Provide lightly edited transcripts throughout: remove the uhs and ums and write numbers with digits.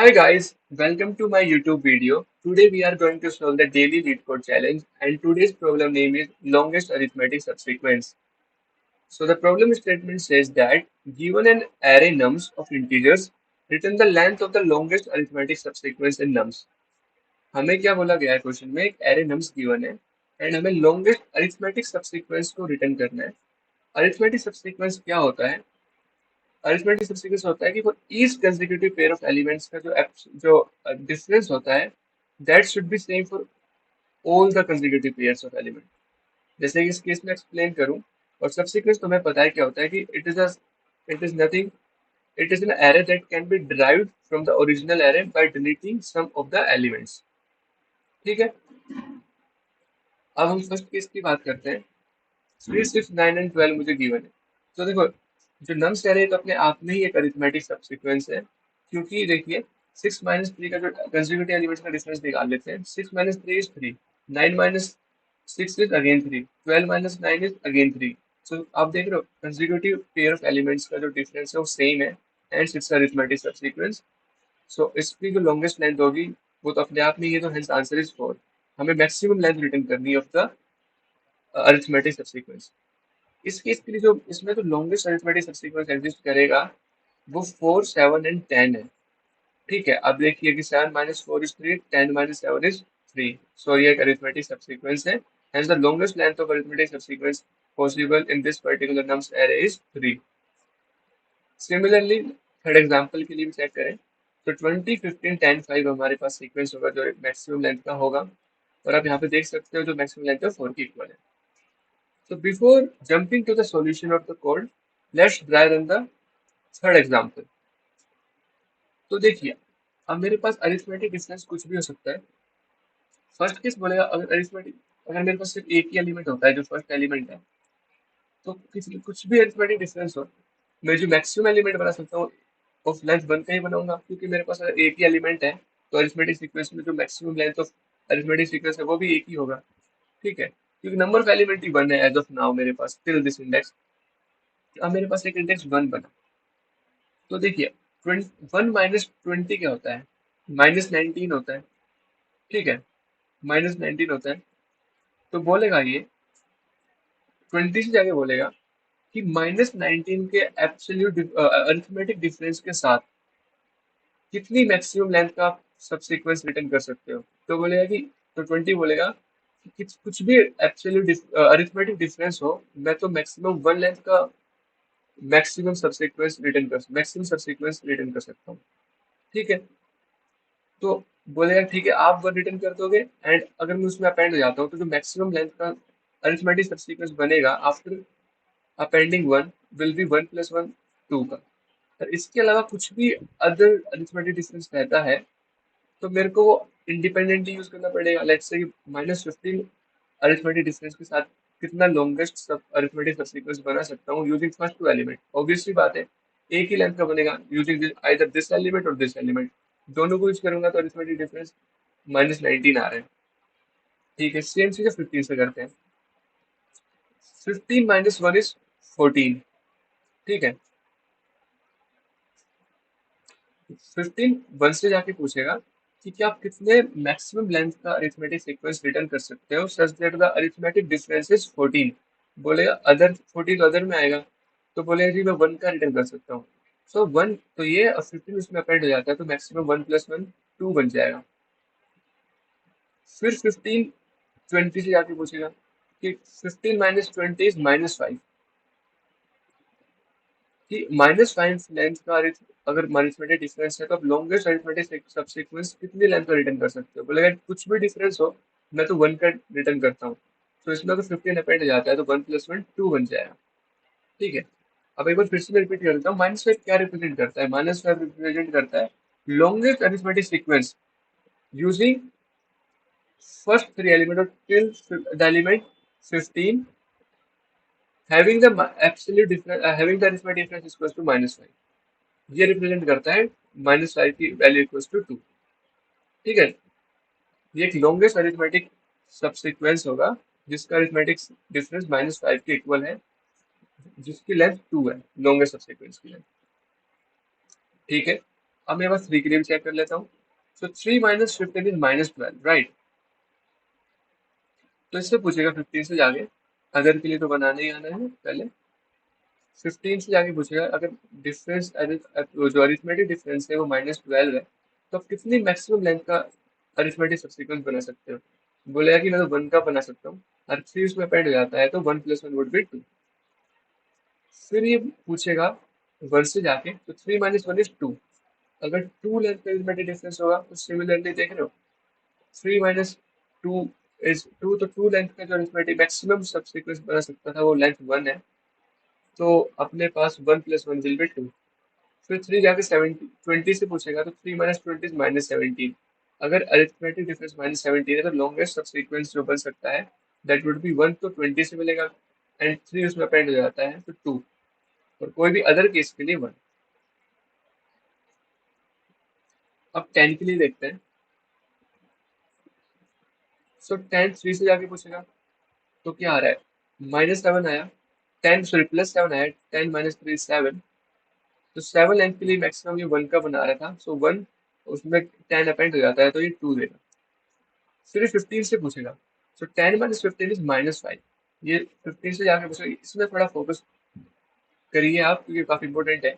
Hi guys, welcome to my YouTube video. Today we are going to solve the daily lead code challenge and today's problem name is longest arithmetic subsequence. So the problem statement says that given an array nums of integers, return the length of the longest arithmetic subsequence in nums. हमें क्या बोला गया है question में एक array nums given है and हमें longest arithmetic subsequence को रिटर्न करना है. Arithmetic subsequence क्या होता है? अरिथमेटिक सबसीक्वेंस होता है कि for each consecutive pair of elements का जो डिफरेंस होता है that should be same for all the consecutive pairs of element. जैसे कि इस केस में एक्सप्लेन करूं और सबसीक्वेंस तो हमें पता है क्या होता है कि it is nothing it is an array that can be derived from the original array by deleting some of the elements. ठीक है, अब हम फर्स्ट केस की बात करते हैं. 3 6 9 एंड 12 मुझे गिवन है. तो देखो, जो नम्स एरे तो अपने आप में ही एक अरिथमेटिक सबसीक्वेंस है, क्योंकि देखिए 6 - 3 का जो कंसेक्यूटिव एलिमेंट्स का डिफरेंस निकाल लेते हैं. 6 - 3 is 3, 9 - 6 is again 3, 12 - 9 is again 3. सो आप देख रहे हो कंसेक्यूटिव पेयर ऑफ एलिमेंट्स का जो डिफरेंस है वो सेम है एंड इट्स अरिथमेटिक सबसीक्वेंस. सो इसकी जो लॉन्गेस्ट लेंथ होगी वो तो अपने आप में ही है, तो हेंस आंसर इज 4. हमें मैक्सिमम लेंथ रिटर्न करनी है ऑफ द अरिथमेटिक सबसीक्वेंस. इस केस के लिए जो इसमें जो लॉन्गेस्ट अरिथमेटिक सबसीक्वेंस एग्जिस्ट करेगा वो 4 7 एंड 10 है. ठीक है, अब देखिए कि 7 - 4 इज 3, 10 - 7 इज 3. सो ये एक अरिथमेटिक सबसीक्वेंस है. Hence the longest length of arithmetic subsequence possible in this particular nums array is 3. Similarly third example के लिए भी चेक करें तो 20 15 10 5 हमारे पास सीक्वेंस होगा जो मैक्सिमम लेंथ का होगा और आप यहाँ पे देख सकते हो जो मैक्सिमम लेंथ है 4 की इक्वल है. So before jumping to the solution of the code, let's try run the third example. तो देखिए, अब मेरे पास अरिथमेटिक डिफरेंस कुछ भी हो सकता है. फर्स्ट केस बोलेगा अगर मेरे पास सिर्फ एक ही एलिमेंट होता है जो फर्स्ट एलिमेंट है, तो कुछ भी अरिथमेटिक डिफरेंस हो, मैं जो मैक्सिमम एलिमेंट बना सकता हूँ ऑफ लेंथ 1 का ही बनाऊंगा, क्योंकि मेरे पास अगर एक ही एलिमेंट है तो अरिथमेटिक सीक्वेंस में जो maximum length of arithmetic sequence है वो भी एक ही होगा. ठीक है, क्योंकि नंबर ऑफ एलिमेंट ही 1 है एज ऑफ नाउ मेरे पास टिल दिस इंडेक्स. अब मेरे पास एक इंडेक्स 1 बना. तो देखिए 1 - 20 क्या होता है? -19 होता है. ठीक है, -19 होता है. तो बोलेगा ये 20 से जाके बोलेगा कि -19 के एब्सोल्यूट अरिथमेटिक डिफरेंस के साथ कितनी मैक्सिमम लेंथ का सबसीक्वेंस रिटर्न कर सकते हो. तो बोलेगा कि तो 20 बोलेगा कि कुछ भी एब्सोल्यूट अरिथमेटिक डिफरेंस हो, मैं तो मैक्सिमम 1 लेंथ का मैक्सिमम सबसीक्वेंस रिटर्न कर सकता हूँ. ठीक है, तो बोलेगा ठीक है आप 1 रिटर्न कर दोगे एंड अगर मैं उसमें अपेंड हो जाता हूँ तो जो मैक्सिमम लेंथ का अरिथमेटिक सबसीक्वेंस बनेगा आफ्टर अपेंडिंग 1 विल बी 1 + 1 2 का. और इसके अलावा कुछ भी अदर अरिथमेटिक डिफरेंस रहता है तो मेरे को वो इंडिपेंडेंटली यूज करना पड़ेगा. लेट्स से -15 अरिथमेटिक डिफरेंस के साथ कितना लॉन्गेस्ट सब अरिथमेटिक सबसीक्वेंस बना सकता हूँ यूजिंग फर्स्ट 2 एलिमेंट. ऑब्वियसली बात है एक ही लेंथ का बनेगा यूजिंग आइदर दिस एलिमेंट और दिस एलिमेंट. दोनों को यूज करूंगा तो अरिथमेटिक डिफरेंस -19 आ रहा है. ठीक है, सेम चीज 15 से करते हैं. 15 - 1 इज 14. ठीक है, 15 1 से जाके पूछेगा कि क्या आप कितने मैक्सिमम लेंथ का अरिथमेटिक सीक्वेंस रिटर्न कर सकते हो such that the arithmetic difference is 14. बोलेगा अदर 14 तो अदर में आएगा, तो बोलेगा जी मैं 1 का रिटर्न कर सकता हूँ. सो 1 तो ये और 15 उसमें अपेंड हो जाता है तो मैक्सिमम 1 + 1 2 बन जाएगा. फिर 15 20 से जाके पूछेगा कि 15 - 20 इज -5. कि -5 लेंथ का अगर अरिथमेटिक डिफरेंस है तो आप लॉन्गेस्ट अरिथमेटिक सबसीक्वेंस कितनी लेंथ का रिटर्न कर सकते हो. बोलेगा कुछ भी डिफरेंस हो मैं तो 1 का रिटर्न करता हूँ. तो इसमें अगर 15 अपेंड हो जाता है तो 1 + 1 2 बन जाएगा. ठीक है, अब एक बार फिर से मैं रिपीट कर देता हूँ. -5 क्या रिप्रेजेंट करता है? -5 रिप्रेजेंट करता है longest arithmetic sequence using first 3 element और till the element 15 having the arithmetic difference is equals to -5. ये रिप्रेजेंट करता है -5 की वैल्यू इक्वल्स टू 2. ठीक है, ये एक लॉन्गेस्ट अरिथमेटिक सबसीक्वेंस होगा जिसका अरिथमेटिक डिफरेंस -5 के इक्वल है, जिसकी लेंथ 2 है लॉन्गेस्ट सबसीक्वेंस की लेंथ. ठीक है, अब मेरे पास 3 के लिए भी चेक कर लेता हूँ। सो 3 माइनस 15 इज -12, राइट। तो इससे पूछेगा 15 से जाके, अदर के लिए तो बनाना ही आना है पहले। 15 से जाके पूछेगा अगर डिफरेंस, जो अरिथमेटिक डिफरेंस है वो -12 है, तो आप कितनी मैक्सिमम लेंथ का अरिथमेटिक सब्सीक्वेंस बना सकते हो। बोलेगा कि मैं तो 1 का बना सकता हूँ, और 3 उसमें ऐड हो जाता है, तो 1 + 1 वुड बी 2। फिर ये पूछेगा 1 से जाके, तो 3 - 1 इज 2। अगर 2 लेंथ का अरिथमेटिक डिफरेंस होगा तो सिमिलरली देख रहे हो, 3 - 2 इज 2, तो 2 लेंथ का जो अरिथमेटिक मैक्सिमम सब्सीक्वेंस बना सकता था वो लेंथ 1 है, तो अपने पास 1 + 1 विल बी 2। फिर 3 जाके 70 20 से पूछेगा, तो 3 - 20 इज -17। अगर अरिथमेटिक डिफरेंस -17 है, तो लॉन्गेस्ट सबसीक्वेंस जो बन सकता है दैट वुड बी 1, तो 20 से मिलेगा, एंड 3 उसमें अपेंड हो जाता है तो 2, और कोई भी अदर केस के लिए 1। अब 10 के लिए देखते हैं। सो 10 3 से जाके पूछेगा, तो क्या आ रहा है, -7 आया, 10 सॉरी +7 आया, 10 - 3 7। तो 7 लेंथ के लिए मैक्सिमम ये 1 का बना रहा था, सो 1 उसमें 10 अपेंड हो जाता है, तो ये 2 देगा। फिर 15 से पूछेगा, सो 10 - 15 इज -5। ये 15 से जाके पूछेगा, इसमें थोड़ा फोकस करिए आप क्योंकि काफी इंपॉर्टेंट है।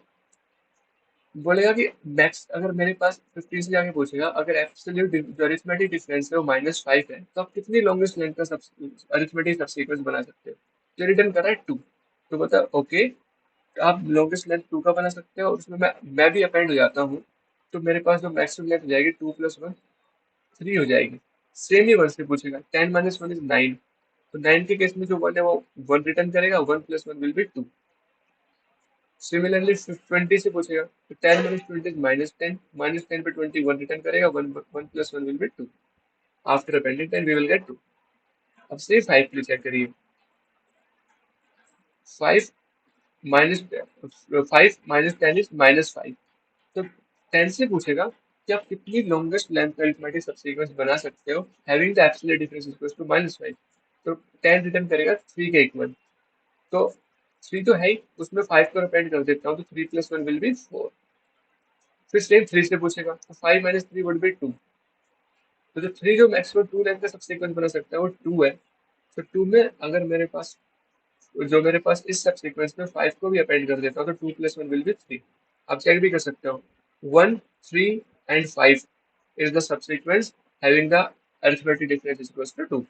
बोलेगा कि मैक्स, अगर मेरे पास 15 से जाके पूछेगा अगर एब्सोल्यूट जो अरिथमेटिक डिफरेंस है वो -5 है, तो आप कितनी लॉन्गेस्ट लेंथ का अरिथमेटिक सबसीक्वेंस बना सकते हो। तो रिटर्न कर रहा है 2। तो बता ओके, आप लॉन्गेस्ट लेंथ 2 का बना सकते हो, और उसमें मैं भी अपेंड हो जाता हूँ, तो मेरे पास जो मैक्सिमम लेंथ हो जाएगी 2 + 1 3 हो जाएगी। सेम ही 1 से पूछेगा, 10 - 1 इज 9। तो 9 के केस में जो 1 है वो 1 रिटर्न करेगा, 1 + 1 विल बी 2। सिमिलरली 20 से पूछेगा, तो 10 - 20 इज -10, -10 पे 21 रिटर्न करेगा, 1 1 + 1 will be 2। After appending 10 we will get 2। अब से 5 के लिए चेक करिए। 5 माइनस 5 - 10 इज -5। तो 10 से पूछेगा कि आप कितनी लॉन्गेस्ट लेंथ का अरिथमेटिक सबसीक्वेंस बना सकते हो having the absolute difference equals to -5। तो 10 रिटर्न करेगा 3 के इक्वल। तो 3 तो है ही, उसमें 5 को रिपेंड कर देता हूँ, तो 3 + 1 विल बी 4। फिर सेम 3 से पूछेगा, तो 5 - 3 वुड बी 2। तो जो 3 जो मैक्सिमम 2 लेंथ का सबसीक्वेंस बना सकता है वो 2 है। तो 2 में अगर मेरे पास इस सब सीक्वेंस में 5 को भी अपेंड कर देता हूँ, तो 2 + 1 विल बी 3। आप चेक भी कर सकते हो, 1 3 and 5 is the subsequence having the arithmetic difference is equals to 2।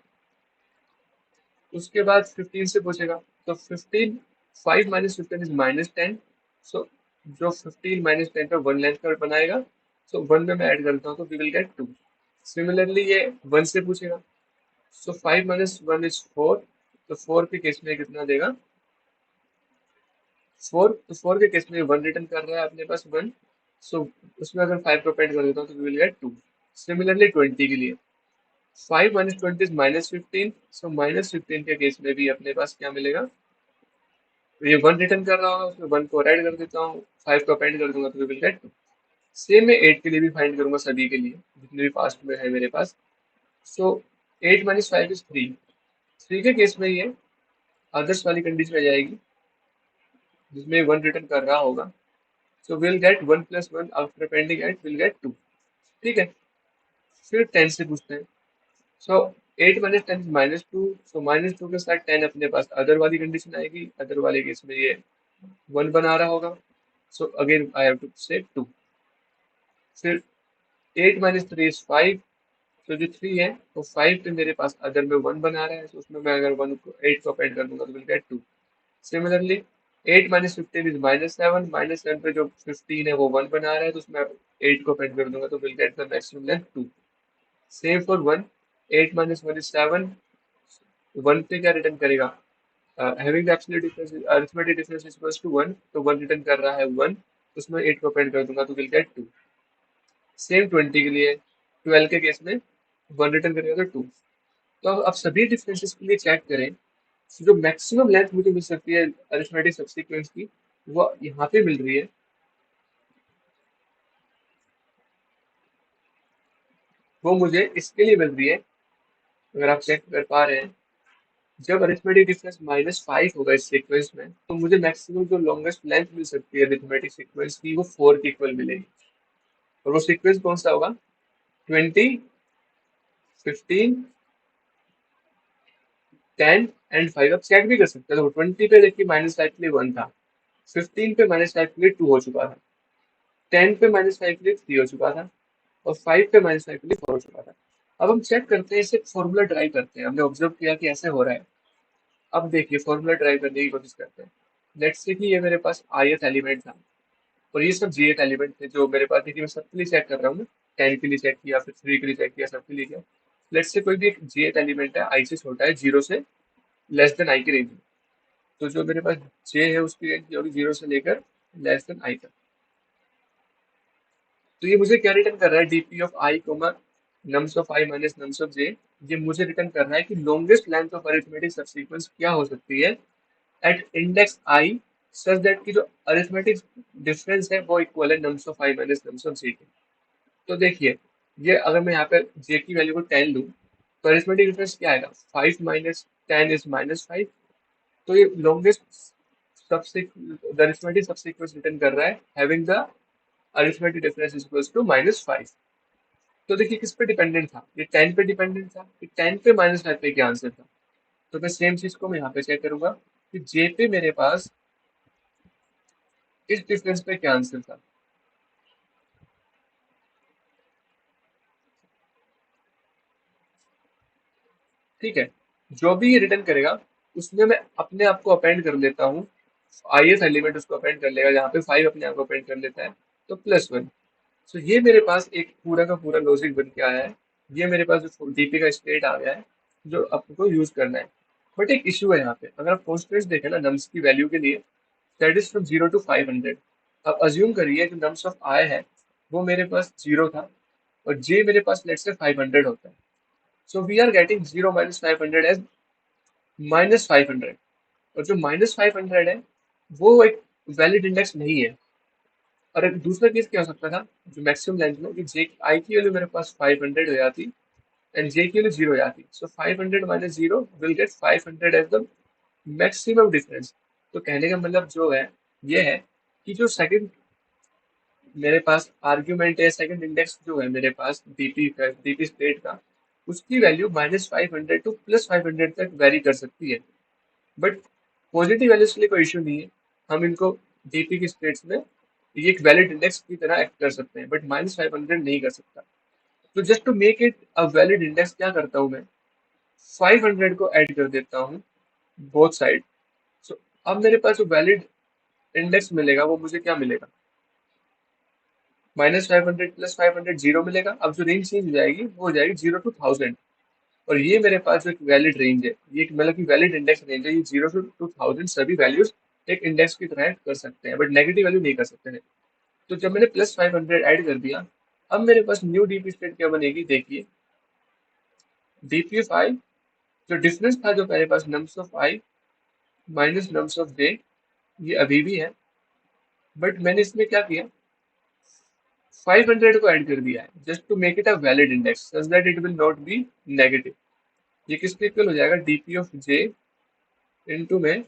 उसके बाद 15 से पूछेगा, तो 15 5 - 15 इज -10। सो जो 15 - 10 का 1 लेंथ का बनाएगा, सो 1 में मैं ऐड करता हूँ, तो वी विल गेट 2। सिमिलरली ये 1 से पूछेगा, सो 5 - 1 इज 4। तो 4 के केस में कितना देगा, 4। तो 4 के केस में 1 रिटर्न कर रहा है अपने पास 1। सो उसमें अगर 5 को अपेंड कर देता हूँ, तो वी विल गेट 2। सिमिलरली 20 के लिए 5 - 20 इज -15। सो -15 के केस में भी अपने पास क्या मिलेगा, तो ये 1 रिटर्न कर रहा होगा, उसमें 1 को ऐड कर देता हूँ, 5 को अपेंड कर दूंगा, तो वी विल गेट 2। सेम मैं 8 के लिए भी फाइंड करूंगा, सभी के लिए जितने भी पास्ट में है मेरे पास। सो 8 - 5 इज 3। 3 के केस में ये अदर्स वाली कंडीशन आ जाएगी जिसमें 1 रिटर्न कर रहा होगा। So will get 1 + 1 after appending 8 will get 2। ठीक है। फिर 10 से पूछते हैं। सो 8 - 10 इज -2। सो -2 के साथ 10 अपने पास अदर वाली कंडीशन आएगी, अदर वाले केस में ये 1 बना रहा होगा। So again I have to say 2। फिर 8 - 3 इज 5। तो जो 3 है वो 5 पे मेरे पास अदर में 1 बना रहा है, तो उसमें मैं अगर 1 को 8 को अपेंड कर दूंगा, तो विल गेट 2। Similarly 8 - 15 is -7। -7 पे जो 15 है वो 1 बना रहा है, तो उसमें 8 को अपेंड कर दूंगा, तो will get the maximum length 2। Same for 1, 8 - 1 is 7। 1 पे क्या रिटर्न करेगा, having the absolute difference arithmetic difference is equals to 1, तो 1 रिटर्न कर रहा है 1, उसमें 8 को अपेंड कर दूंगा, तो विल गेट 2। सेम 20 के लिए 12 के केस में 1 रिटर्न करेगा तो 2। तो अब सभी डिफरेंसेस के लिए चेक करें, तो जो मैक्सिमम लेंथ मुझे मिल सकती है अरिथमेटिक सबसीक्वेंस की, वो यहाँ पे मिल रही है। वो मुझे इसके लिए मिल रही है, अगर आप चेक कर पा रहे हैं, जब अरिथमेटिक डिफरेंस -5 होगा इस सीक्वेंस में, तो मुझे मैक्सिमम जो लॉन्गेस्ट लेंथ मिल सकती है अरिथमेटिक सीक्वेंस की वो 4 के इक्वल मिलेगी। और वो सीक्वेंस कौन सा होगा? 20, 15, 10 एंड 5। अब चेक भी कर सकते हो। 20 पे देखिए माइनस 5 के लिए 1 था, 15 पे माइनस 5 के लिए 2 हो चुका था, 10 पे माइनस 5 के लिए 3 हो चुका था, और 5 पे माइनस 5 के लिए 4 हो चुका था। अब हम चेक करते हैं, इसे फॉर्मूला ड्राइव करते हैं। हमने ऑब्जर्व किया कि ऐसे हो रहा है। अब देखिए फॉर्मूला ड्राइव करने की कोशिश करते हैं। लेट्स से कि ये मेरे पास ith एलिमेंट था और ये सब jth एलिमेंट थे जो मेरे पास। देखिए मैं सबके लिए चेक कर रहा हूँ, मैं 10 के लिए चेक किया, फिर 3 के लिए चेक किया, सबके लिए किया। लेट्स से कोई भी एक jth एलिमेंट है i से छोटा है, 0 से लेस देन i की रेंज में। तो जो मेरे पास j है उसकी रेंज होगी 0 से लेकर लेस देन i तक। तो ये मुझे क्या रिटर्न कर रहा है? DP of I comma nums of I minus nums of J. ये मुझे रिटर्न कर रहा है कि longest length of arithmetic subsequence क्या हो सकती है at index I, such that की जो अरिथमेटिक डिफरेंस है वो इक्वल है nums of I minus nums of J के। तो देखिए, ये अगर मैं यहाँ पे जे की वैल्यू को 10 लूँ तो अरिथमेटिक डिफरेंस क्या आएगा? 5 माइनस 10 इज माइनस 5। तो ये लॉन्गेस्ट अरिथमेटिक सबसीक्वेंस रिटर्न कर रहा है having the arithmetic difference is equal to minus 5। तो देखिए किस पे डिपेंडेंट था? ये 10 पे डिपेंडेंट था कि 10 पे माइनस 5 पे क्या आंसर था। तो मैं सेम चीज को मैं यहाँ पे चेक करूंगा कि जे पे मेरे पास इस डिफरेंस पे क्या आंसर था। ठीक है, जो भी ये रिटर्न करेगा उसमें मैं अपने आप को अपेंड कर लेता हूँ। ith एलिमेंट उसको अपेंड कर लेगा, यहाँ पे 5 अपने आप को अपेंड कर लेता है, तो +1। सो ये मेरे पास एक पूरा का पूरा लॉजिक बन के आया है। ये मेरे पास जो डीपी का स्टेट आ गया है जो आपको यूज करना है। बट एक इशू है यहाँ पे, अगर आप कॉन्स्टेंट्स देखें ना नम्स की वैल्यू के लिए, दैट इज फ्रॉम 0 to 500। अब अज्यूम करिए कि नम्स ऑफ आई है वो मेरे पास 0 था और जे मेरे पास लेट से 500 होता है। So we are getting 0 minus 500 as -500। और जो -500 है वो एक वैलिड इंडेक्स नहीं है। और एक दूसरा केस क्या हो सकता था जो मैक्सिमम लेंथ में, कि जे आई की वैल्यू मेरे पास 500 हो जाती एंड जे की वैल्यू 0 हो जाती। So 500 minus 0 will get 500 as the maximum difference. तो कहने का मतलब जो है ये है कि जो सेकंड मेरे पास आर्ग्यूमेंट है, सेकंड इंडेक्स जो है मेरे पास डीपी का, डीपी स्टेट का, उसकी वैल्यू -500 टू +500 तक वेरी कर सकती है। बट पॉजिटिव वैल्यूज के लिए कोई इशू नहीं है, हम इनको डीपी की स्टेट्स में ये एक वैलिड इंडेक्स की तरह एक्ट कर सकते हैं, बट -500 नहीं कर सकता। तो just to make it a valid index क्या करता हूँ मैं? 500 को ऐड कर देता हूँ बोथ साइड। सो अब मेरे पास जो वैलिड इंडेक्स मिलेगा वो मुझे क्या मिलेगा? -500 +500 0 मिलेगा। अब जो रेंज चेंज हो जाएगी वो हो जाएगी 0 to 1000। और ये मेरे पास जो एक वैलिड रेंज है, ये मतलब कि वैलिड इंडेक्स रेंज है, ये 0 to 1000 सभी वैल्यूज एक इंडेक्स की तरह कर सकते हैं, बट नेगेटिव वैल्यू नहीं कर सकते हैं। तो जब मैंने +500 ऐड कर दिया, अब मेरे पास न्यू डीपी स्टेट क्या बनेगी? देखिए, डीपी ऑफ आई, जो डिफरेंस था जो मेरे पास nums of I minus nums of J, ये अभी भी है, बट मैंने इसमें क्या किया? 500 को ऐड कर दिया है just to make it a valid index such that it will not be negative. ये किसके इक्वल हो जाएगा? डीपी ऑफ जे इनटू में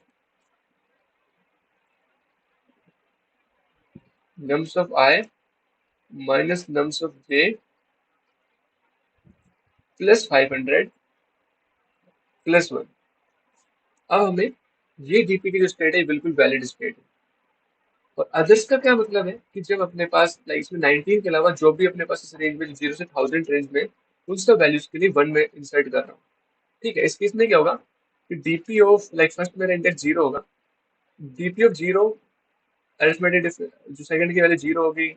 nums of I minus nums of J +500 +1। अब हमें ये डीपी की जो स्टेट है बिल्कुल वैलिड स्टेट है। और अदर्स का क्या मतलब है कि जब अपने पास लाइक इसमें 19 के अलावा जो भी अपने पास इस रेंज में 0 से 1000 रेंज में, उन सब वैल्यूज के लिए 1 में इंसर्ट कर रहा हूँ। ठीक है, इस केस में क्या होगा कि डीपी ऑफ लाइक फर्स्ट मेरा इंडेक्स 0 होगा, डीपी ऑफ 0 अरिथमेटिक जो सेकंड की वैल्यू 0 होगी,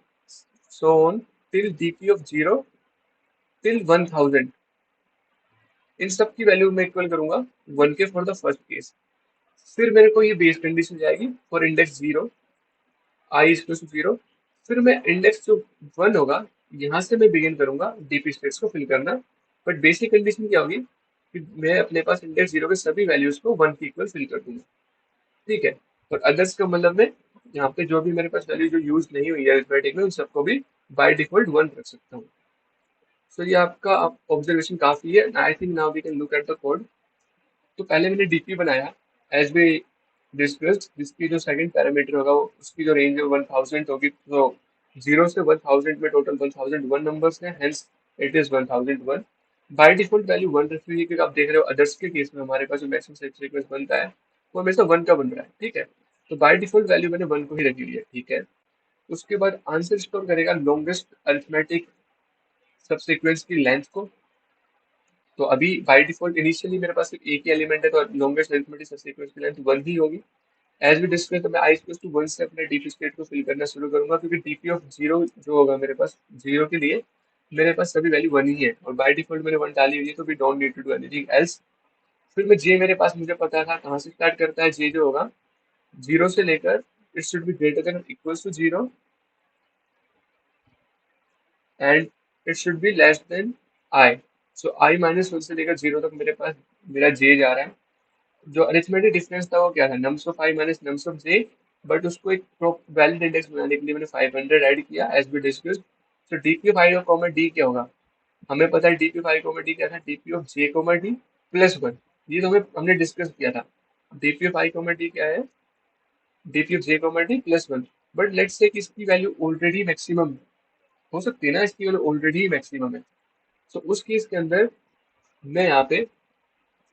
so on till DP of 0 till 1000। इन सब की वैल्यू मैं इक्वल करूंगा 1 के फॉर द फर्स्ट केस। फिर मेरे को ये बेस कंडीशन जाएगी for index 0 I is to 0। फिर मैं इंडेक्स जो 1 होगा यहाँ से मैं बिगिन करूंगा डीपी स्टेट्स को फिल करना। बट बेसिक कंडीशन क्या होगी कि मैं अपने पास इंडेक्स 0 के सभी वैल्यूज को 1 की इक्वल फिल कर दूंगा। ठीक है, और अदर्स का मतलब मैं यहाँ पे जो भी मेरे पास वैल्यू जो यूज नहीं हुई है अरिथमेटिक में, उन सबको भी बाय डिफॉल्ट 1 रख सकता हूँ। सो ये आपका ऑब्जर्वेशन काफी है। I think now we can look at the code. तो पहले मैंने डीपी बनाया एज वी डिस्कस्ड, जिसकी जो सेकंड पैरामीटर होगा वो उसकी जो रेंज है 1000 होगी। तो जीरो से 1000 में टोटल 1001 नंबर्स हैं, hence it is 1001। By default value 1 रखेंगे क्योंकि आप देख रहे हो अदर्स के केस में हमारे पास जो मैक्सिमम सीक्वेंस बनता है वो हमेशा 1 का बन रहा है, ठीक है। तो बाय डिफॉल्ट वैल्यू मैंने 1 को ही रख लिया, ठीक है। उसके बाद आंसर स्टोर करेगा लॉन्गेस्ट अरिथमेटिक सबसीक्वेंस की लेंथ को। तो अभी बाय डिफॉल्ट इनिशियली मेरे पास सिर्फ एक ही एलिमेंट है, तो लॉन्गेस्ट अरिथमेटिक सबसीक्वेंस की लेंथ 1 ही होगी। एज वी डिस्कस, तो मैं आई इक्वल टू 1 से अपने डीपी स्टेट को फिल करना शुरू करूंगा, क्योंकि डीपी ऑफ जीरो जो होगा मेरे पास, जीरो के लिए मेरे पास सभी वैल्यू 1 ही है और बाय डिफॉल्ट मैंने 1 डाली हुई है, तो we don't need to do anything else. फिर मैं जे, मेरे पास मुझे पता था कहाँ से स्टार्ट करता है, जे जो होगा जीरो से लेकर it should be greater than equals to zero and it should be less than I. So I minus one से लेकर जीरो तक मेरे पास मेरा जे जा रहा है। जो अरिथमेटिक डिफरेंस था वो क्या था, nums of I minus nums of J, but उसको एक वैलिड इंडेक्स बनाने के लिए मैंने 500 ऐड किया एज बी डिस्कस्ड। तो डीपी ऑफ आई और कॉमा डी क्या होगा, हमें पता है DP of I comma D क्या था, DP of J comma D plus one. ये तो हमने डिस्कस किया था। DP of I comma D क्या है, DP of J comma D plus one. But let's say कि इसकी वैल्यू ऑलरेडी मैक्सिमम हो सकती है ना, इसकी वैल्यू ऑलरेडी मैक्सिमम है। तो उस केस के अंदर मैं यहाँ पे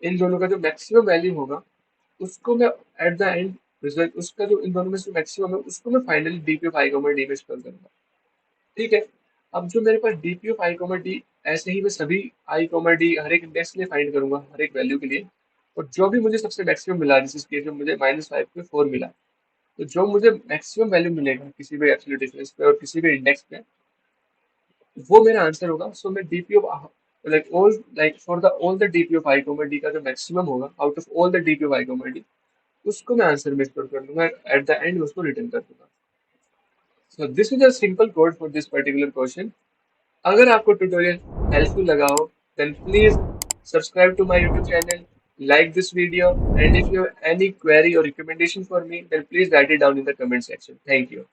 इन दोनों का जो मैक्सिमम वैल्यू होगा उसको मैं एट द एंड रिजल्ट, उसका जो इन दोनों में से मैक्सिमम है उसको मैं finally DP of I comma D में स्टोर करूंगा, ठीक है। अब जो मेरे पास DP of I comma D, ऐसे ही मैं सभी आई कॉमा डी हर एक इंडेक्स के लिए फाइंड करूंगा, हर एक वैल्यू के लिए। और जो भी मुझे सबसे मैक्सिमम मिला, जिस केस में मुझे -5 पे 4 मिला, तो जो मुझे मैक्सिमम वैल्यू मिलेगा किसी भी एब्सोल्यूट डिफरेंस पे और किसी भी इंडेक्स पे, वो मेरा आंसर होगा। सो मैं DP of like for the all the DP of I comma D का जो मैक्सिमम होगा out of all the DP of I comma D, उसको मैं आंसर में स्टोर कर दूंगा, एट द एंड उसको रिटर्न कर दूंगा। So this is a simple code for this particular question. अगर आपको ट्यूटोरियल हेल्पफुल लगा हो, then please subscribe to my YouTube channel, like this video, and if you have any query or recommendation for me, then please write it down in the comment section. Thank you.